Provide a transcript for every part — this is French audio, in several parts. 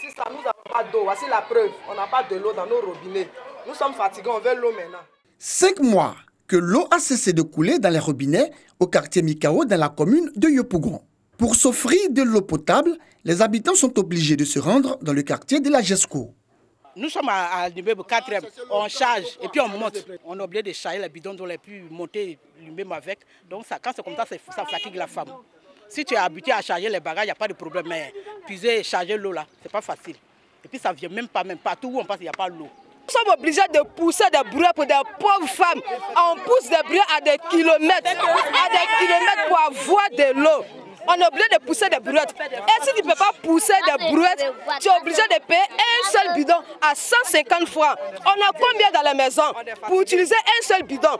Voici ça, nous n'avons pas d'eau. Voici la preuve. On n'a pas de l'eau dans nos robinets. Nous sommes fatigués, on veut l'eau maintenant. 5 mois que l'eau a cessé de couler dans les robinets au quartier Mikao dans la commune de Yopougon. Pour s'offrir de l'eau potable, les habitants sont obligés de se rendre dans le quartier de la GESCO. Nous sommes à l'immeuble 4e, on charge et puis on monte. On est obligé de charger les bidons, on ne peut monter l'immeuble avec. Donc ça, quand c'est comme ça fatigue la femme. Si tu es habitué à charger les bagages, il n'y a pas de problème. Mais puiser et charger l'eau là, c'est pas facile. Et puis ça ne vient même partout où on passe, il n'y a pas l'eau. Nous sommes obligés de pousser des brouettes pour des pauvres femmes. On pousse des brouettes à des kilomètres pour avoir de l'eau. On est obligé de pousser des brouettes. Et si tu ne peux pas pousser des brouettes, tu es obligé de payer un seul bidon à 150 francs. On a combien dans la maison pour utiliser un seul bidon?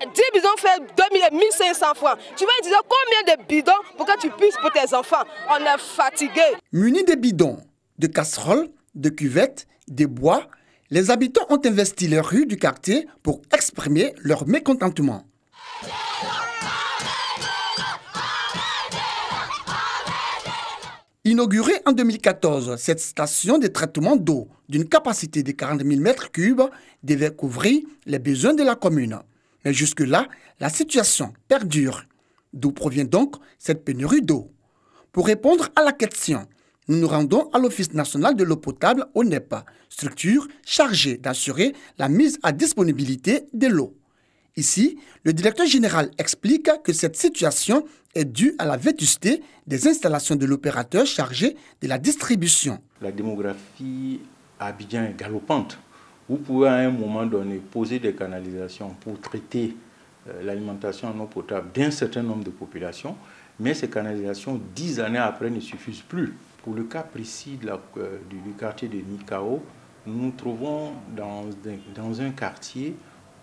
10 bidons fait 1500 francs. Tu vas utiliser combien de bidons pour que tu puisses pour tes enfants? On est fatigués. Munis de bidons, de casseroles, de cuvettes, de bois, les habitants ont investi les rues du quartier pour exprimer leur mécontentement. Inaugurée en 2014, cette station de traitement d'eau d'une capacité de 40 000 m3 devait couvrir les besoins de la commune. Mais jusque-là, la situation perdure. D'où provient donc cette pénurie d'eau? Pour répondre à la question, nous nous rendons à l'Office national de l'eau potable, ONEP, structure chargée d'assurer la mise à disponibilité de l'eau. Ici, le directeur général explique que cette situation est due à la vétusté des installations de l'opérateur chargé de la distribution. La démographie à Abidjan est galopante. Vous pouvez à un moment donné poser des canalisations pour traiter l'alimentation en eau potable d'un certain nombre de populations, mais ces canalisations, 10 années après, ne suffisent plus. Pour le cas précis du quartier de Mikao, nous nous trouvons dans un quartier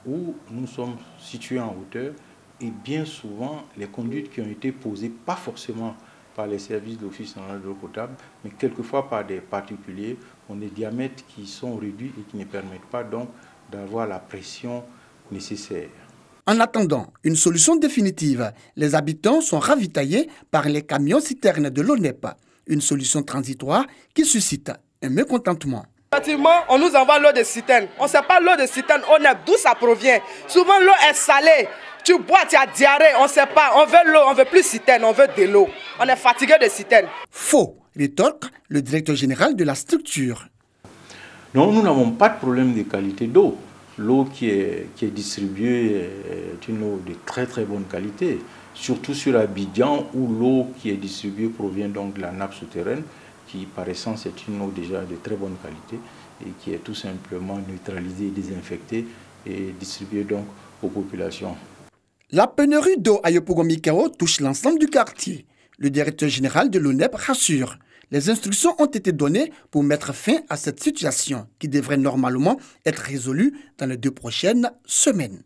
où nous sommes situés en hauteur et bien souvent les conduites qui ont été posées, pas forcément par les services de l'Office national de l'eau potable, mais quelquefois par des particuliers, ont des diamètres qui sont réduits et qui ne permettent pas donc d'avoir la pression nécessaire. En attendant une solution définitive, les habitants sont ravitaillés par les camions-citernes de l'ONEP, une solution transitoire qui suscite un mécontentement. Effectivement, on nous envoie l'eau de citerne. On ne sait pas l'eau de citerne, d'où ça provient. Souvent, l'eau est salée. Tu bois, tu as diarrhée, on ne sait pas. On veut l'eau, on ne veut plus citerne, on veut de l'eau. On est fatigué de citerne. Faux, rétorque le directeur général de la structure. Non, nous n'avons pas de problème de qualité d'eau. L'eau qui est distribuée est une eau de très très bonne qualité. Surtout sur Abidjan, où l'eau qui est distribuée provient donc de la nappe souterraine, qui par essence est une eau déjà de très bonne qualité et qui est tout simplement neutralisée, désinfectée et distribuée donc aux populations. La pénurie d'eau à Yopougon-Mikao touche l'ensemble du quartier. Le directeur général de l'ONEP rassure. Les instructions ont été données pour mettre fin à cette situation qui devrait normalement être résolue dans les 2 prochaines semaines.